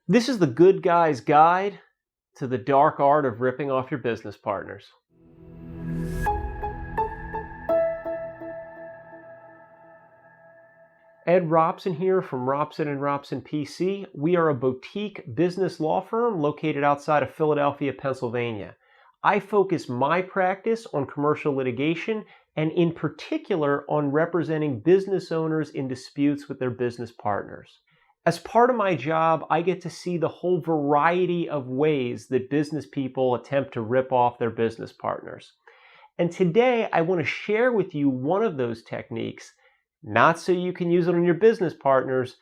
This is the good guy's guide to the dark art of ripping off your business partners. Ed Robson here from Robson & Robson PC. We are a boutique business law firm located outside of Philadelphia, Pennsylvania. I focus my practice on commercial litigation and in particular on representing business owners in disputes with their business partners. As part of my job, I get to see the whole variety of ways that business people attempt to rip off their business partners. And today I want to share with you one of those techniques, not so you can use it on your business partners,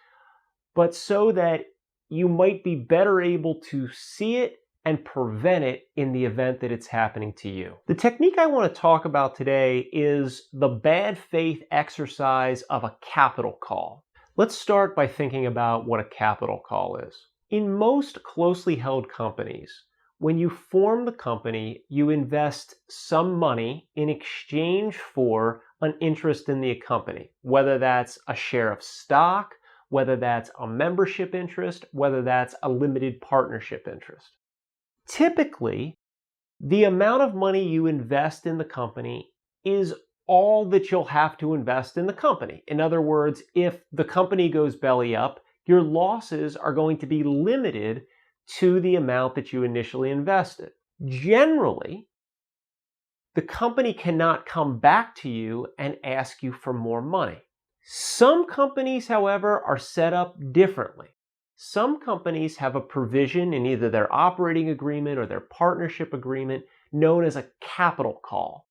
but so that you might be better able to see it and prevent it in the event that it's happening to you. The technique I want to talk about today is the bad faith exercise of a capital call. Let's start by thinking about what a capital call is. In most closely held companies, when you form the company, you invest some money in exchange for an interest in the company, whether that's a share of stock, whether that's a membership interest, whether that's a limited partnership interest. Typically, the amount of money you invest in the company is all that you'll have to invest in the company. In other words, if the company goes belly up, your losses are going to be limited to the amount that you initially invested. Generally, the company cannot come back to you and ask you for more money. Some companies, however, are set up differently. Some companies have a provision in either their operating agreement or their partnership agreement known as a capital call.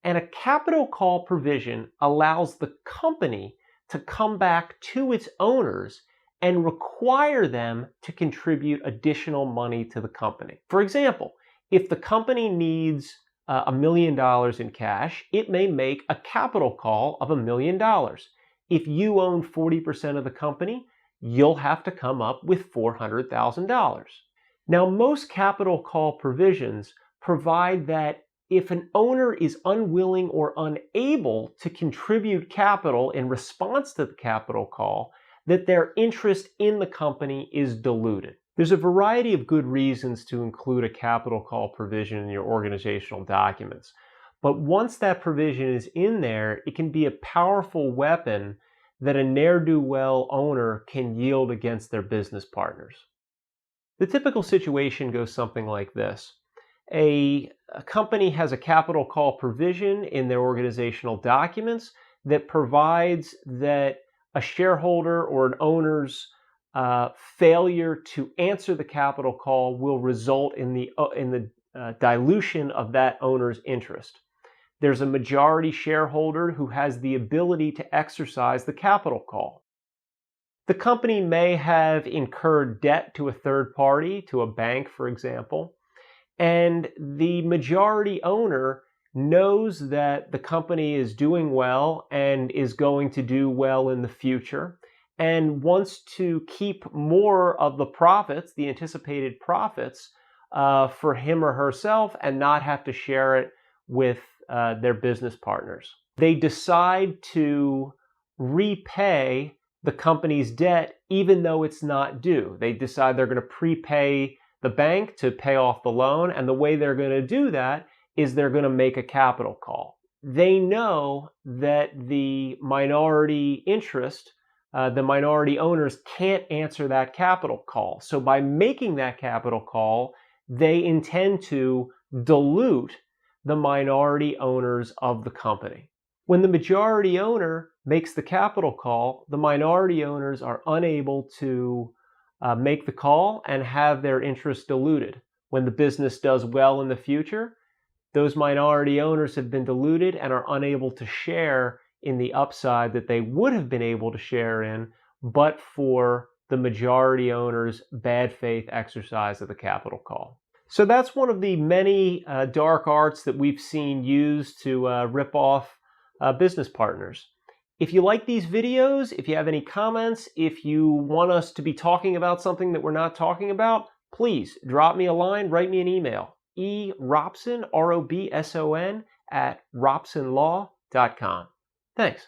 And a capital call provision allows the company to come back to its owners and require them to contribute additional money to the company. For example, if the company needs $1 million in cash, it may make a capital call of $1 million. If you own 40% of the company, you'll have to come up with $400,000. Now, most capital call provisions provide that if an owner is unwilling or unable to contribute capital in response to the capital call, that their interest in the company is diluted. There's a variety of good reasons to include a capital call provision in your organizational documents. But once that provision is in there, it can be a powerful weapon that a ne'er-do-well owner can yield against their business partners. The typical situation goes something like this. A company has a capital call provision in their organizational documents that provides that a shareholder or an owner's failure to answer the capital call will result in the dilution of that owner's interest. There's a majority shareholder who has the ability to exercise the capital call. The company may have incurred debt to a third party, to a bank, for example, and the majority owner knows that the company is doing well and is going to do well in the future and wants to keep more of the profits, the anticipated profits, for him or herself and not have to share it with their business partners. They decide to repay the company's debt even though it's not due. They decide they're going to prepay the bank to pay off the loan, and the way they're going to do that is they're going to make a capital call. They know that the minority interest, the minority owners can't answer that capital call. So by making that capital call, they intend to dilute the minority owners of the company. When the majority owner makes the capital call, the minority owners are unable to make the call and have their interest diluted. When the business does well in the future, those minority owners have been diluted and are unable to share in the upside that they would have been able to share in, but for the majority owner's bad faith exercise of the capital call. So that's one of the many dark arts that we've seen used to rip off business partners. If you like these videos, if you have any comments, if you want us to be talking about something that we're not talking about, please drop me a line, write me an email. eRobson, ROBSON, @robsonlaw.com. Thanks.